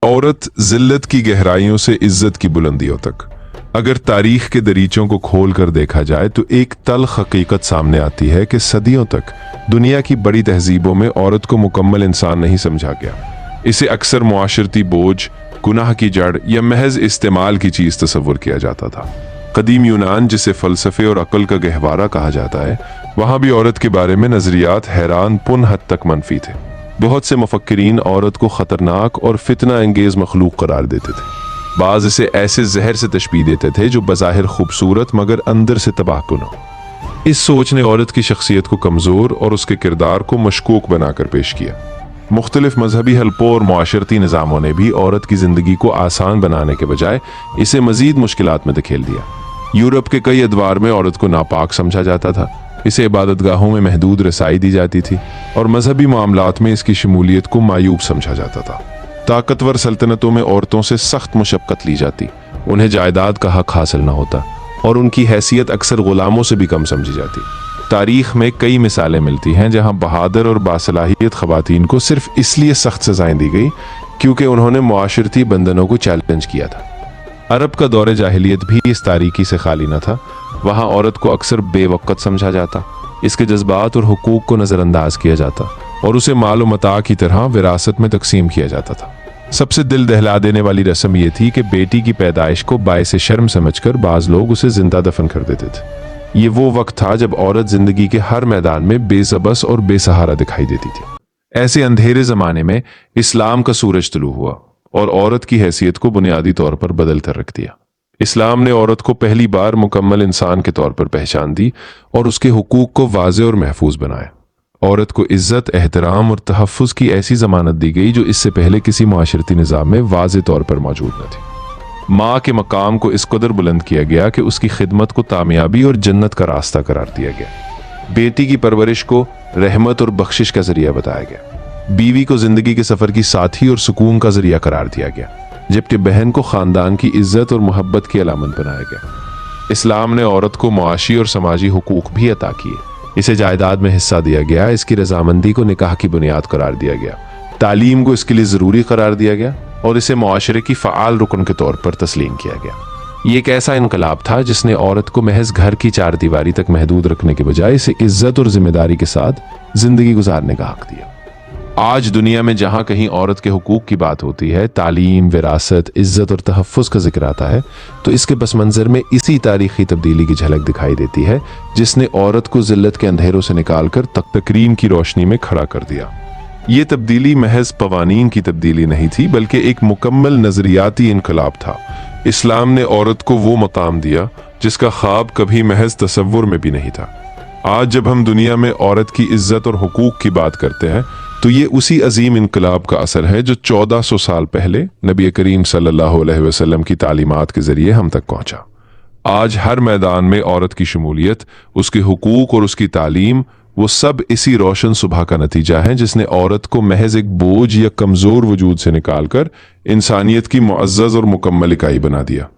औरत जिल्लत की गहराइयों से इज्जत की बुलंदियों तक। अगर तारीख के दरीचों को खोल कर देखा जाए तो एक तल्ख हकीकत सामने आती है कि सदियों तक दुनिया की बड़ी तहजीबों में औरत को मुकम्मल इंसान नहीं समझा गया। इसे अक्सर मुआशरती बोझ, गुनाह की जड़ या महज इस्तेमाल की चीज तस्वुर किया जाता था। कदीम यूनान, जिसे फलसफे और अक्ल का गहवारा कहा जाता है, वहां भी औरत के बारे में नजरियात हैरान पुन हद तक मनफी थे। बहुत से मुफक्किरीन औरत को खतरनाक और फितना अंगेज मखलूक करार देते थे। बाज इसे ऐसे जहर से तशबीह देते थे जो बज़ाहिर खूबसूरत मगर अंदर से तबाहकुन हो। इस सोच ने औरत की शख्सियत को कमजोर और उसके किरदार को मशकूक बनाकर पेश किया। मुख्तलिफ मजहबी हल्कों और मुआशरती निज़ामों ने भी औरत की जिंदगी को आसान बनाने के बजाय इसे मजीद मुश्किलात में धकेल दिया। यूरोप के कई अदवार में औरत को नापाक समझा जाता था। इसे इबादतगाहों में महदूद रसाई दी जाती थी और मजहबी मामलात में इसकी शमूलियत को मायूब समझा जाता था। ताकतवर सल्तनतों में औरतों से सख्त मुशक्कत ली जाती, उन्हें जायदाद का हक हासिल न होता और उनकी हैसियत अक्सर गुलामों से भी कम समझी जाती। तारीख में कई मिसालें मिलती हैं जहां बहादुर और बासलाहियत खवातीन को सिर्फ इसलिए सख्त सजाएं दी गई क्योंकि उन्होंने मुआशरती बंधनों को चैलेंज किया था। अरब का दौरे जाहिलियत भी इस तारीकी से खाली न था। वहां औरत को अक्सर बेवक़्त समझा जाता, इसके जज्बात और हुकूक को नज़रअंदाज किया जाता और उसे माल व मता की तरह विरासत में तकसीम किया जाता था। सबसे दिल दहला देने वाली रस्म यह थी कि बेटी की पैदाइश को बायसे शर्म समझकर बाज लोग उसे जिंदा दफन कर देते थे। ये वो वक्त था जब औरत जिंदगी के हर मैदान में बेज़बस और बेसहारा दिखाई देती थी। ऐसे अंधेरे जमाने में इस्लाम का सूरज तुलू हुआ और औरत की हैसियत को बुनियादी तौर पर बदल कर रख दिया। इस्लाम ने औरत को पहली बार मुकम्मल इंसान के तौर पर पहचान दी और उसके हुकूक को वाज़े और महफूज बनाया। औरत को इज्जत, एहतराम और तहफ़्फ़ुज़ की ऐसी जमानत दी गई जो इससे पहले किसी माशरती निज़ाम में वाज़े तौर पर मौजूद न थी। माँ के मकाम को इस कदर बुलंद किया गया कि उसकी खिदमत को कामयाबी और जन्नत का रास्ता करार दिया गया। बेटी की परवरिश को रहमत और बख्शिश का जरिया बताया गया। बीवी को जिंदगी के सफर की साथी और सुकून का जरिया करार दिया गया, जबकि बहन को खानदान की इज्जत और मोहब्बत की अलामत बनाया गया। इस्लाम ने औरत को मुआशी और समाजी हुकूक भी अता किए। इसे जायदाद में हिस्सा दिया गया, इसकी रजामंदी को निकाह की बुनियाद करार दिया गया, तालीम को इसके लिए ज़रूरी करार दिया गया और इसे मुआशरे की फ़आल रुकन के तौर पर तस्लीम किया गया। ये एक ऐसा इनकलाब था जिसने औरत को महज घर की चार दीवारी तक महदूद रखने के बजाय इसे इज्जत और जिम्मेदारी के साथ जिंदगी गुजारने का हक दिया। आज दुनिया में जहां कहीं औरत के हुकूक की बात होती है, तालीम, विरासत, इज्जत और तहफ़्फ़ुज़ का जिक्र आता है, तो इसके पस मंज़र में इसी तारीखी तब्दीली की झलक दिखाई देती है जिसने औरत को ज़िल्लत के अंधेरों से निकालकर तकरीम की रोशनी में खड़ा कर दिया। ये तब्दीली महज कवानीन की तब्दीली नहीं थी, बल्कि एक मुकम्मल नज़रियाती इनकलाब था। इस्लाम ने औरत को वो मकाम दिया जिसका ख्वाब कभी महज तसव्वुर में भी नहीं था। आज जब हम दुनिया में औरत की इज्जत और हुकूक की बात करते हैं तो ये उसी अजीम इनकलाब का असर है जो 1400 साल पहले नबी करीम सल्लल्लाहु अलैहि वसल्लम की तालीमात के जरिए हम तक पहुंचा। आज हर मैदान में औरत की शमूलियत, उसके हुकूक और उसकी तालीम, वो सब इसी रोशन सुबह का नतीजा है जिसने औरत को महज एक बोझ या कमजोर वजूद से निकालकर इंसानियत की मुअज़्ज़ज़ और मुकम्मल इकाई बना दिया।